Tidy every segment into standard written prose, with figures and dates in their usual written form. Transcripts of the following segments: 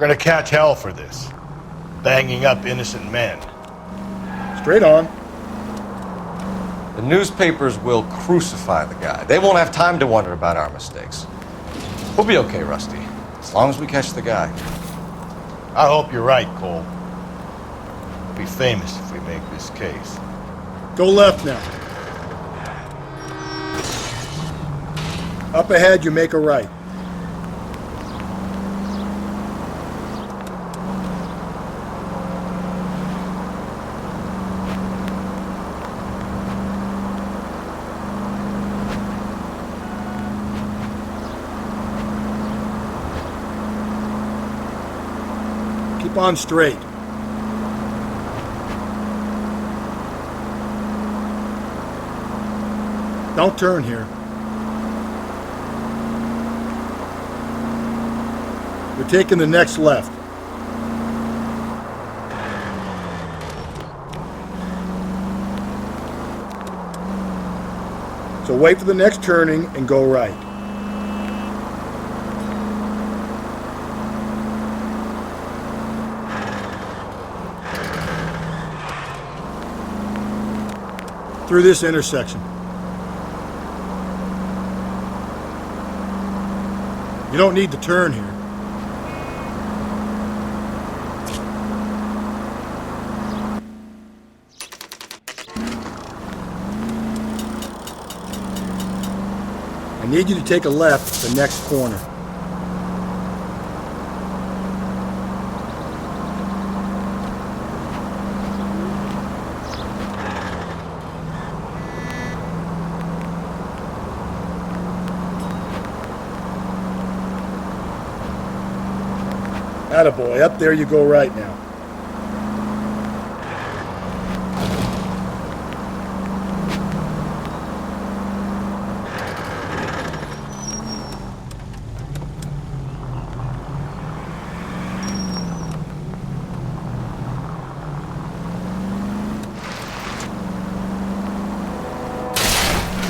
gonna catch hell for this. Banging up innocent men. Straight on. The newspapers will crucify the guy. They won't have time to wonder about our mistakes. We'll be okay, Rusty, as long as we catch the guy. I hope you're right, Cole. We'll be famous if we make this case. Go left now. Up ahead, you make a right. Keep on straight. Don't turn here. You're taking the next left. So wait for the next turning and go right. Through this intersection. You don't need to turn here. I need you to take a left at the next corner. Attaboy, up there you go right now.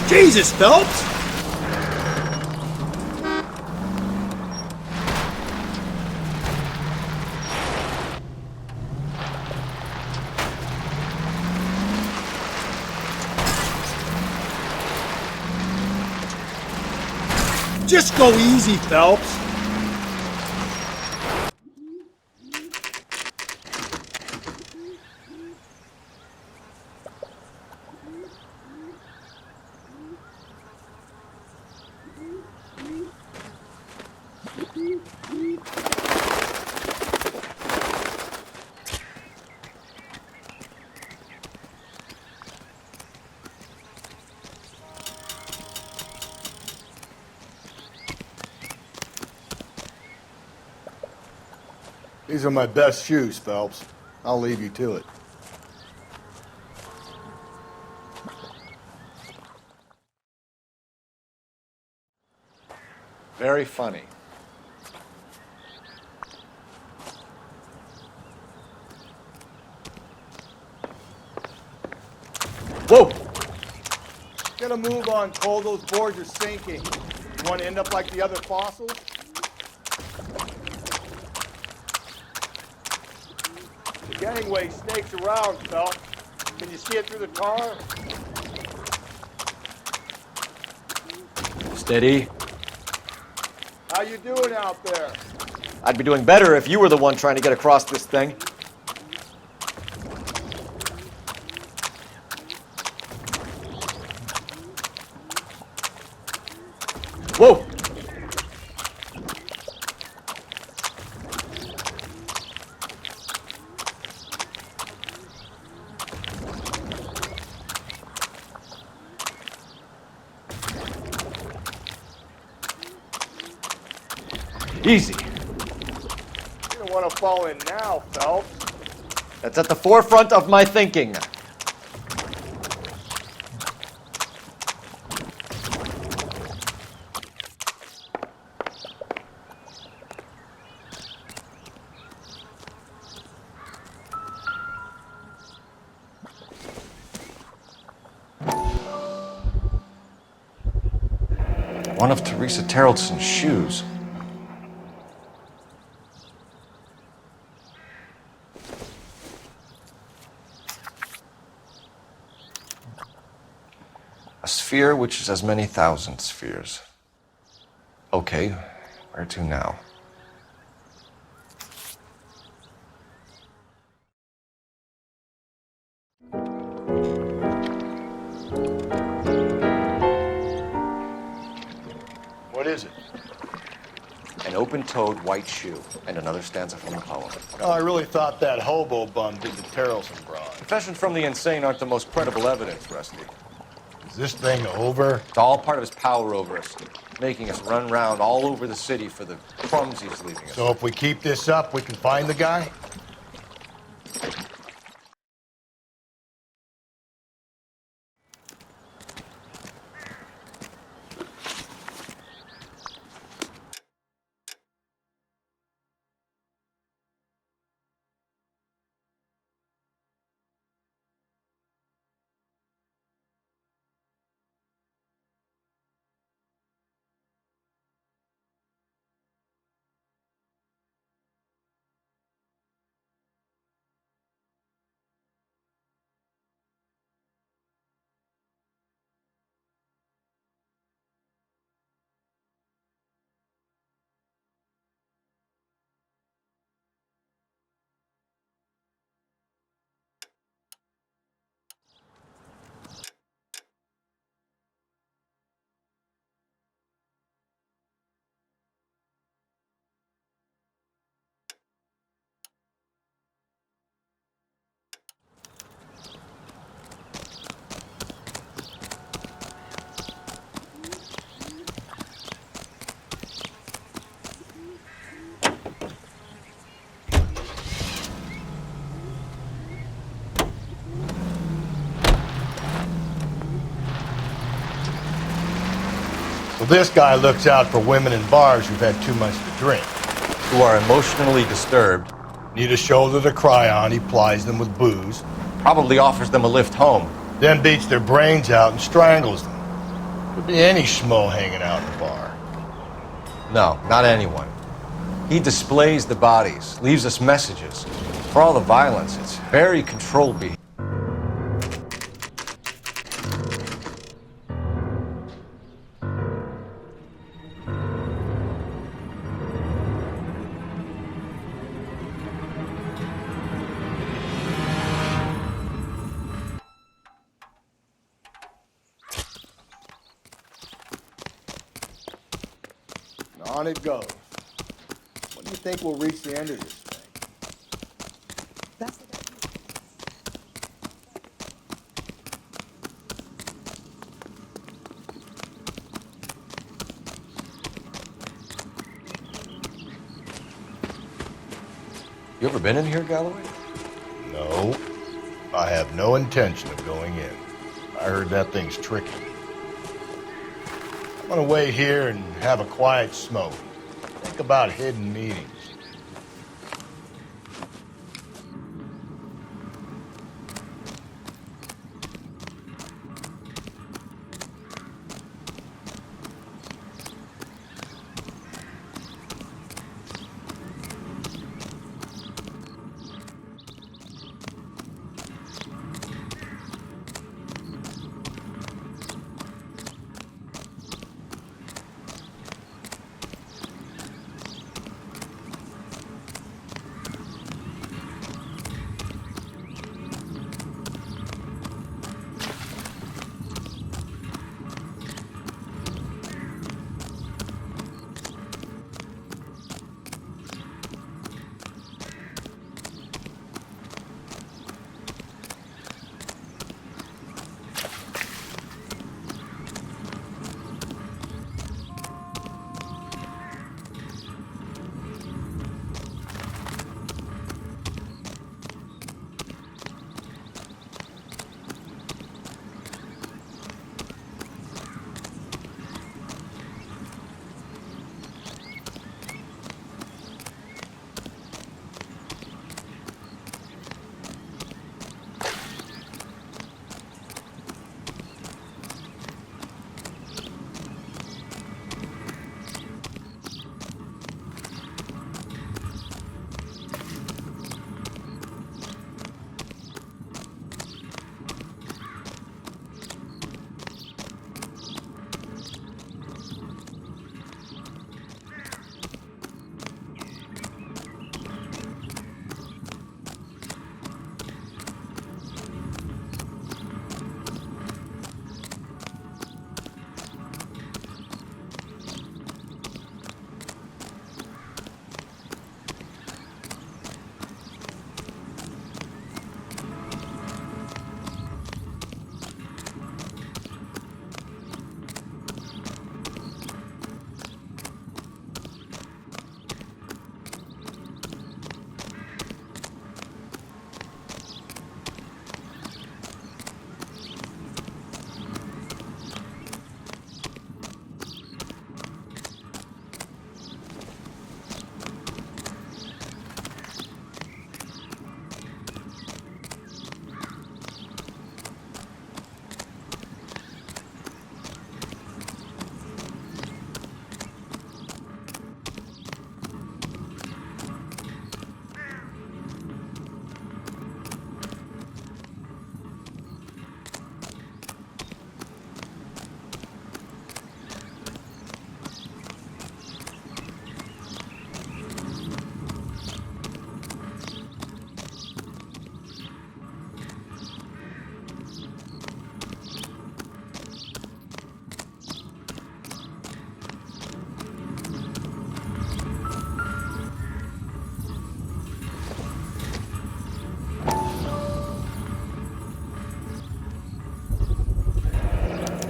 Jesus, Phelps! Just go easy, Phelps. These are my best shoes, Phelps. I'll leave you to it. Very funny. Whoa! Get a move on, Cole. Those boards are sinking. You want to end up like the other fossils? The gangway snakes around, Phelps. Can you see it through the tar? Steady. How you doing out there? I'd be doing better if you were the one trying to get across this thing. Whoa! Easy. You don't want to fall in now, Phelps. That's at the forefront of my thinking. One of Teresa Terreldson's shoes. A sphere which is as many thousand spheres. Okay, where to now? What is it? An open-toed white shoe, and another stanza from the poem. Oh, I really thought that hobo bum did the Terrelson broad. Confessions from the insane aren't the most credible evidence, Rusty. Is this thing over? It's all part of his power over us, making us run round all over the city for the crumbs he's leaving us. So if we keep this up, we can find the guy? So this guy looks out for women in bars who've had too much to drink. Who are emotionally disturbed. Need a shoulder to cry on, he plies them with booze. Probably offers them a lift home. Then beats their brains out and strangles them. Could be any schmo hanging out in the bar. No, not anyone. He displays the bodies, leaves us messages. For all the violence, it's very controlled behavior. On it goes. When do you think we'll reach the end of this thing? You ever been in here, Galloway? No. I have no intention of going in. I heard that thing's tricky. I'm gonna wait here and have a quiet smoke. Think about hidden meetings.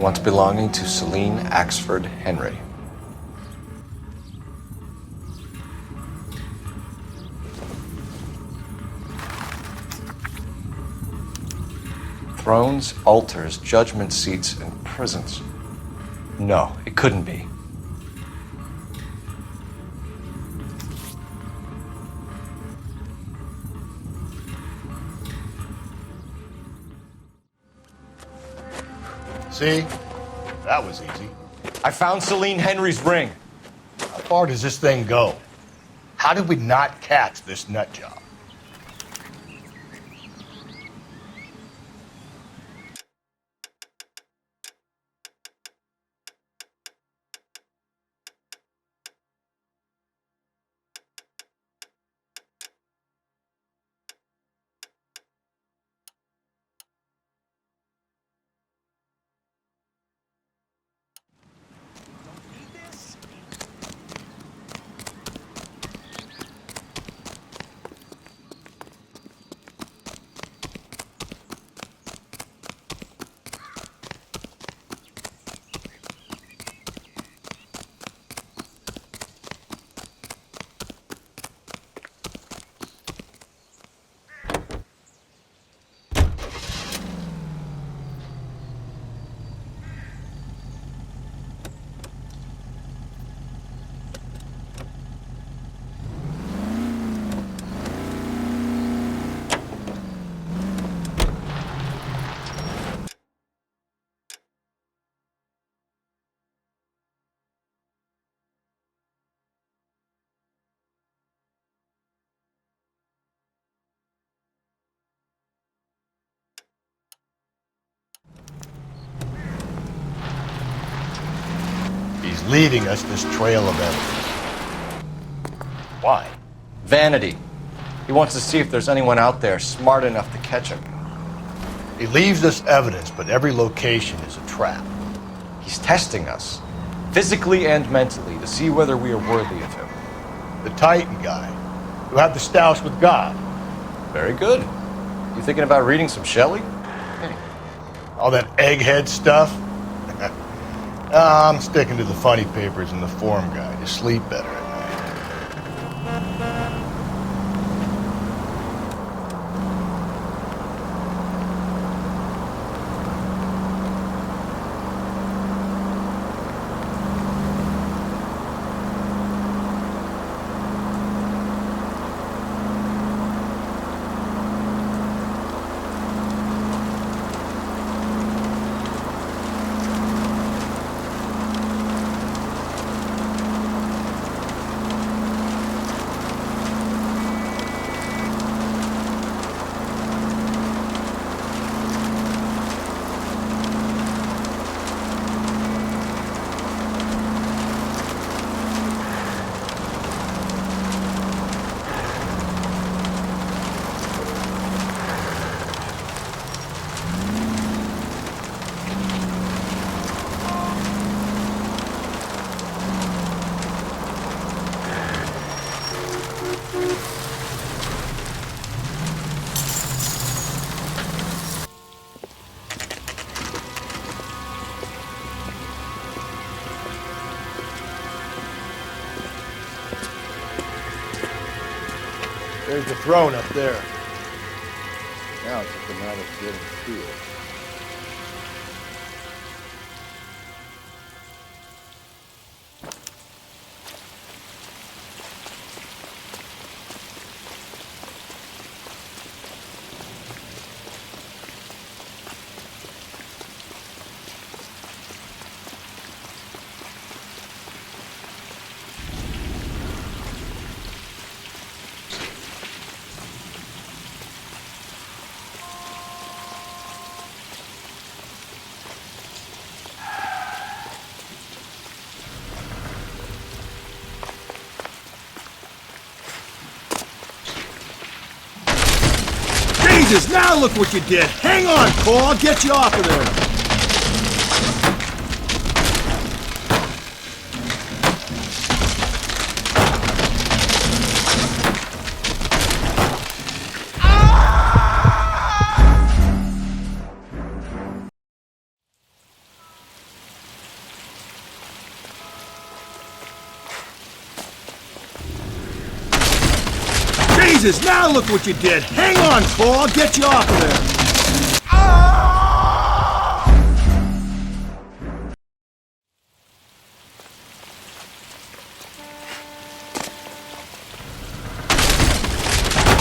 once belonging to Celine Axford Henry. Thrones, altars, judgment seats, and prisons. No, it couldn't be. See? That was easy. I found Celine Henry's ring. How far does this thing go? How did we not catch this nut job? He's leaving us this trail of evidence. Why? Vanity. He wants to see if there's anyone out there smart enough to catch him. He leaves us evidence, but every location is a trap. He's testing us, physically and mentally, to see whether we are worthy of him. The Titan guy, who had the stoush with God. Very good. You thinking about reading some Shelley? All that egghead stuff. I'm sticking to the funny papers and the form guide. You sleep better at night. There's the throne up there. Now it's just a matter of getting to it. Jesus, now look what you did! Hang on, Cole, I'll get you off of there! Jesus, now look what you did! Hang on, Cole, I'll get you off of there!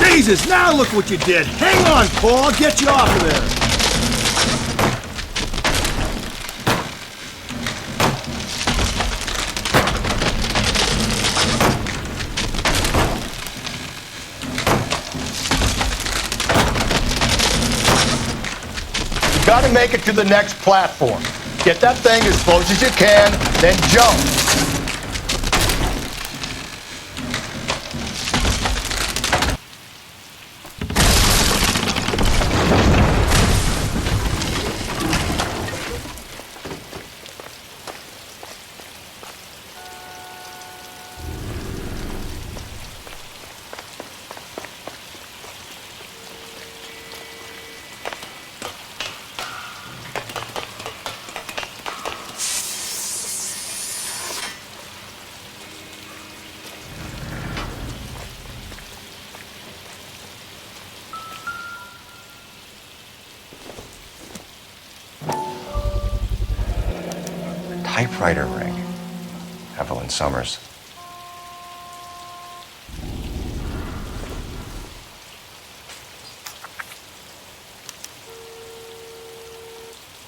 Jesus, now look what you did! Hang on, Cole, I'll get you off of there! You gotta make it to the next platform. Get that thing as close as you can, then jump. Typewriter ring. Evelyn Summers.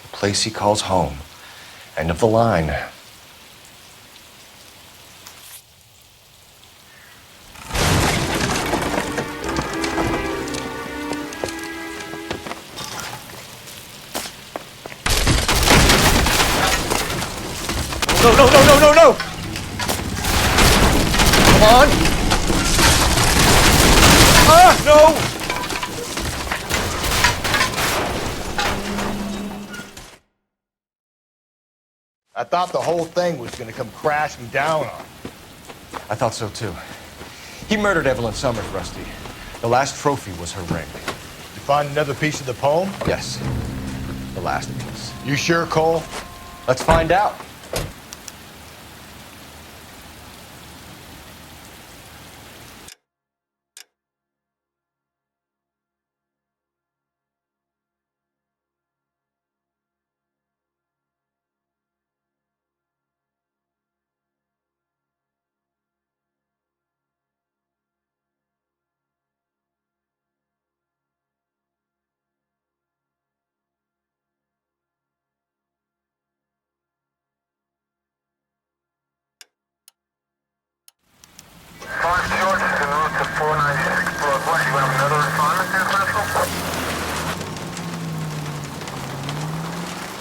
The place he calls home. End of the line. No, no, no, no, no, no! Come on! Ah, no! I thought the whole thing was gonna come crashing down on you. I thought so too. He murdered Evelyn Summers, Rusty. The last trophy was her ring. You find another piece of the poem? Yes. The last piece. You sure, Cole? Let's find out.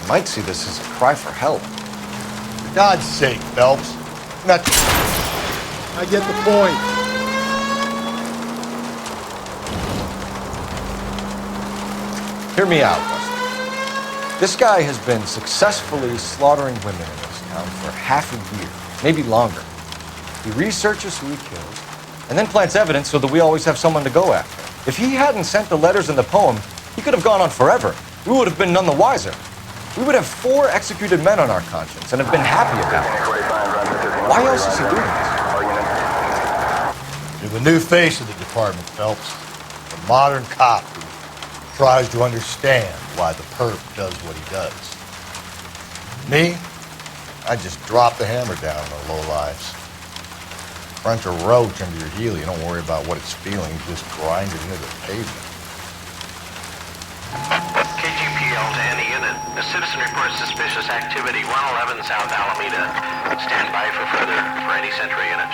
Might see this as a cry for help. For God's sake, Phelps. Not. I get the point. Hear me out, Rusty. This guy has been successfully slaughtering women in this town for half a year, maybe longer. He researches who he kills, and then plants evidence so that we always have someone to go after. If he hadn't sent the letters in the poem, he could have gone on forever. We would have been none the wiser. We would have 4 executed men on our conscience and have been happy about it. Why else is he doing this? You're the new face of the department, Phelps. The modern cop who tries to understand why the perp does what he does. Me? I just drop the hammer down on the lowlives. Crunch a roach under your heel, you don't worry about what it's feeling, you just grind it into the pavement. KGPL to any unit. A citizen reports suspicious activity 111 South Alameda. Stand by for any Sentry unit.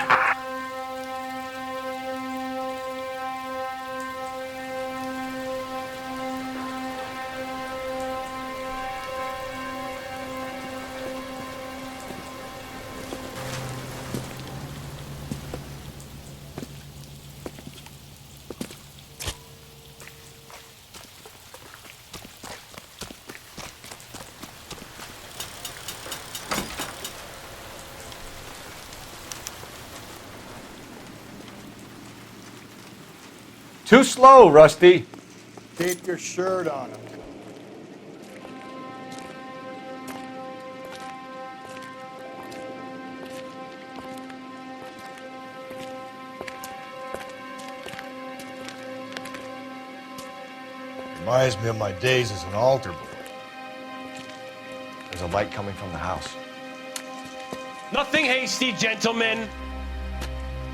Too slow, Rusty. Keep your shirt on him. Reminds me of my days as an altar boy. There's a light coming from the house. Nothing hasty, gentlemen.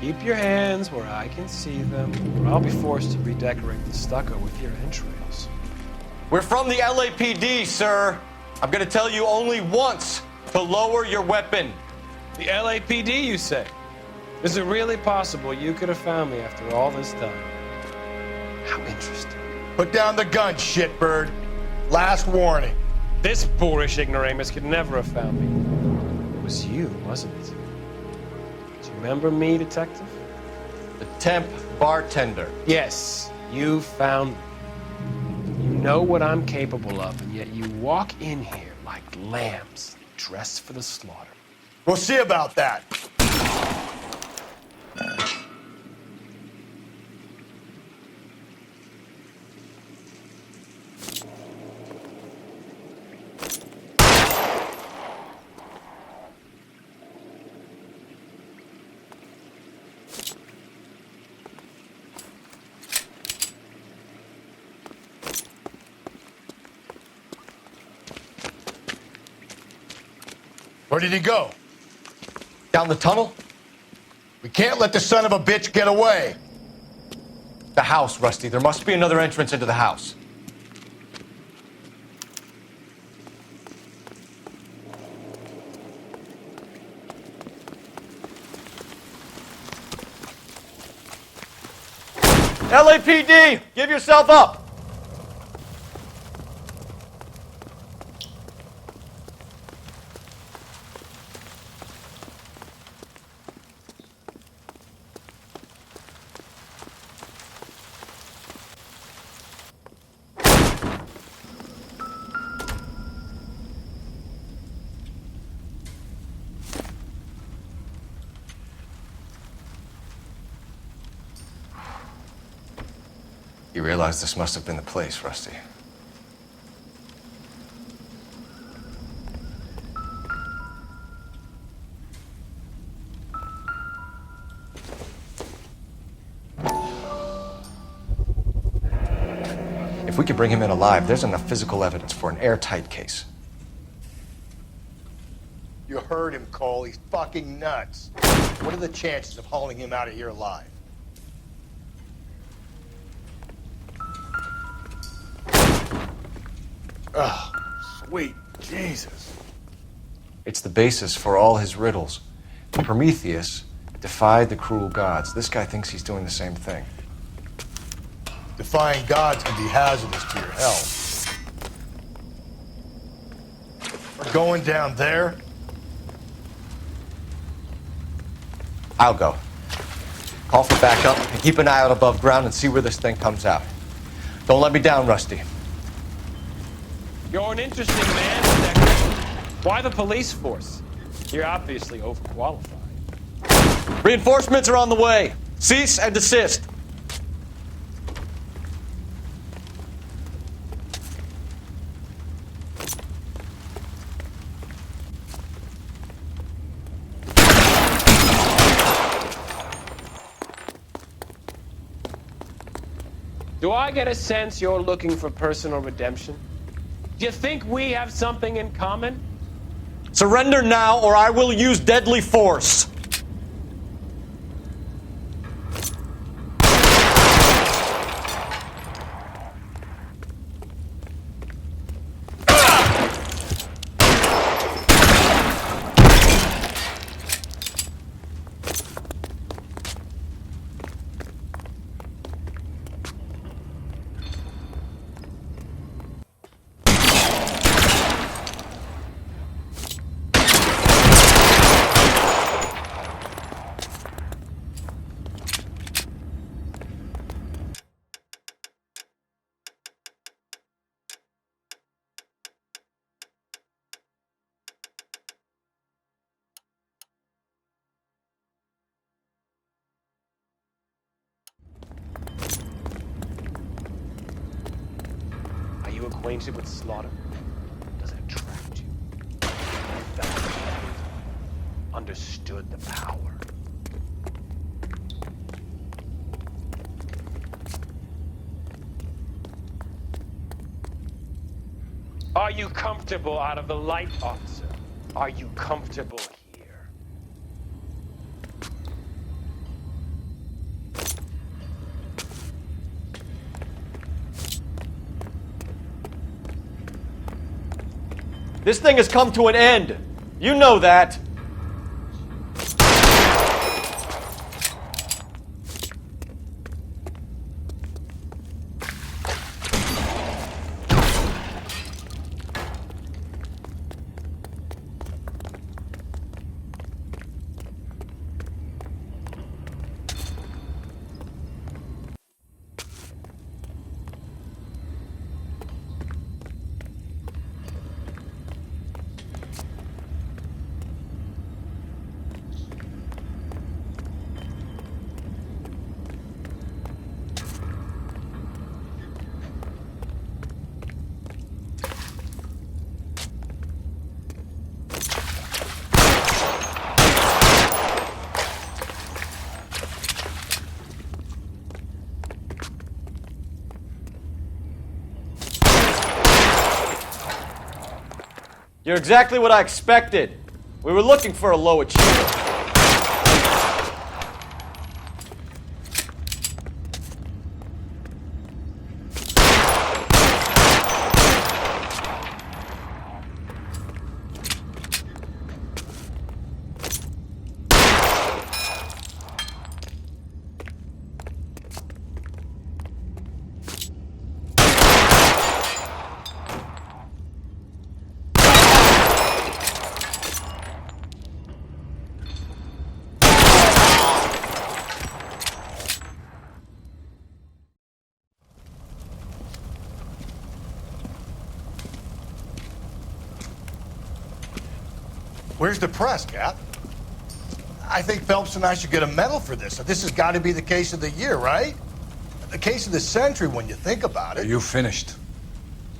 Keep your hands where I can see them, or I'll be forced to redecorate the stucco with your entrails. We're from the LAPD, sir. I'm gonna tell you only once to lower your weapon. The LAPD, you say? Is it really possible you could have found me after all this time? How interesting. Put down the gun, shitbird. Last warning. This boorish ignoramus could never have found me. It was you, wasn't it? Do you remember me, detective? The temp bartender. Yes, you found me. You know what I'm capable of, and yet you walk in here like lambs dressed for the slaughter. We'll see about that. Where did he go? Down the tunnel? We can't let the son of a bitch get away. The house, Rusty. There must be another entrance into the house. LAPD! Give yourself up! You realize this must have been the place, Rusty. If we could bring him in alive, there's enough physical evidence for an airtight case. You heard him, Cole. He's fucking nuts. What are the chances of hauling him out of here alive? Oh, sweet Jesus. It's the basis for all his riddles. Prometheus defied the cruel gods. This guy thinks he's doing the same thing. Defying gods can be hazardous to your health. We're going down there. I'll go. Call for backup and keep an eye out above ground and see where this thing comes out. Don't let me down, Rusty. You're an interesting man, detective. Why the police force? You're obviously overqualified. Reinforcements are on the way. Cease and desist. Do I get a sense you're looking for personal redemption? Do you think we have something in common? Surrender now or I will use deadly force. Are you acquainted with slaughter? Does it attract you? Felt the pain? Understood the power? Are you comfortable out of the light, officer? Are you comfortable here? This thing has come to an end. You know that. You're exactly what I expected. We were looking for a low achiever. Where's the press, Cap? I think Phelps and I should get a medal for this. This has got to be the case of the year, right? The case of the century when you think about it. Are you finished?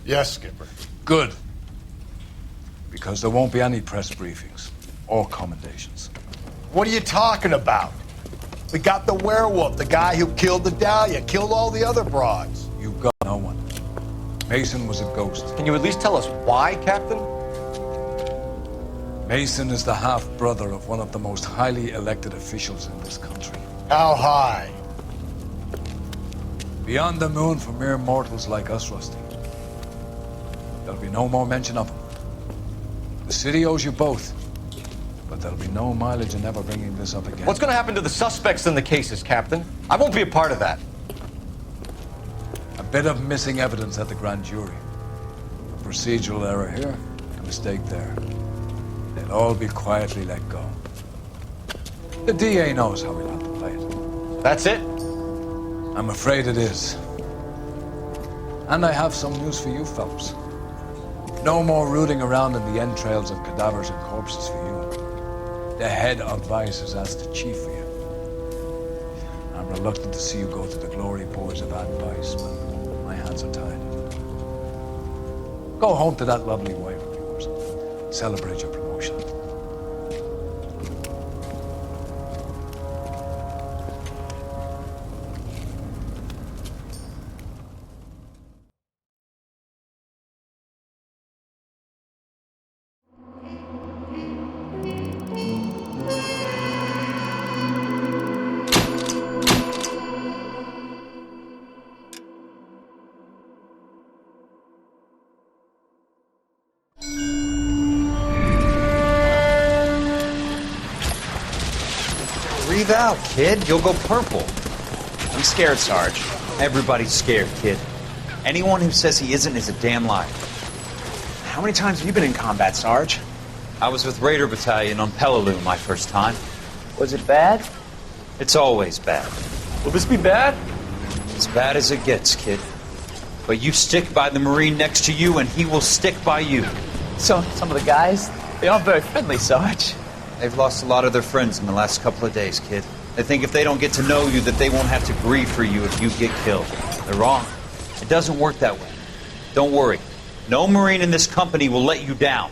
Yes, Skipper. Good. Because there won't be any press briefings or commendations. What are you talking about? We got the werewolf, the guy who killed the Dahlia, killed all the other broads. You got no one. Mason was a ghost. Can you at least tell us why, Captain? Mason is the half-brother of one of the most highly elected officials in this country. How high? Beyond the moon for mere mortals like us, Rusty. There'll be no more mention of him. The city owes you both, but there'll be no mileage in ever bringing this up again. What's going to happen to the suspects in the cases, Captain? I won't be a part of that. A bit of missing evidence at the grand jury. A procedural error here, a mistake there. They'll all be quietly let go. The DA knows how we like to play it. That's it? I'm afraid it is. And I have some news for you, Phelps. No more rooting around in the entrails of cadavers and corpses for you. The head of Vice has asked the chief for you. I'm reluctant to see you go to the glory boards of advice, but my hands are tied. Go home to that lovely wife of yours. Celebrate your promotion. Breathe out, kid. You'll go purple. I'm scared, Sarge. Everybody's scared, kid. Anyone who says he isn't is a damn liar. How many times have you been in combat, Sarge? I was with Raider Battalion on Peleliu my first time. Was it bad? It's always bad. Will this be bad? As bad as it gets, kid. But you stick by the Marine next to you, and he will stick by you. So, some of the guys, they aren't very friendly, Sarge. They've lost a lot of their friends in the last couple of days, kid. They think if they don't get to know you, that they won't have to grieve for you if you get killed. They're wrong. It doesn't work that way. Don't worry. No Marine in this company will let you down.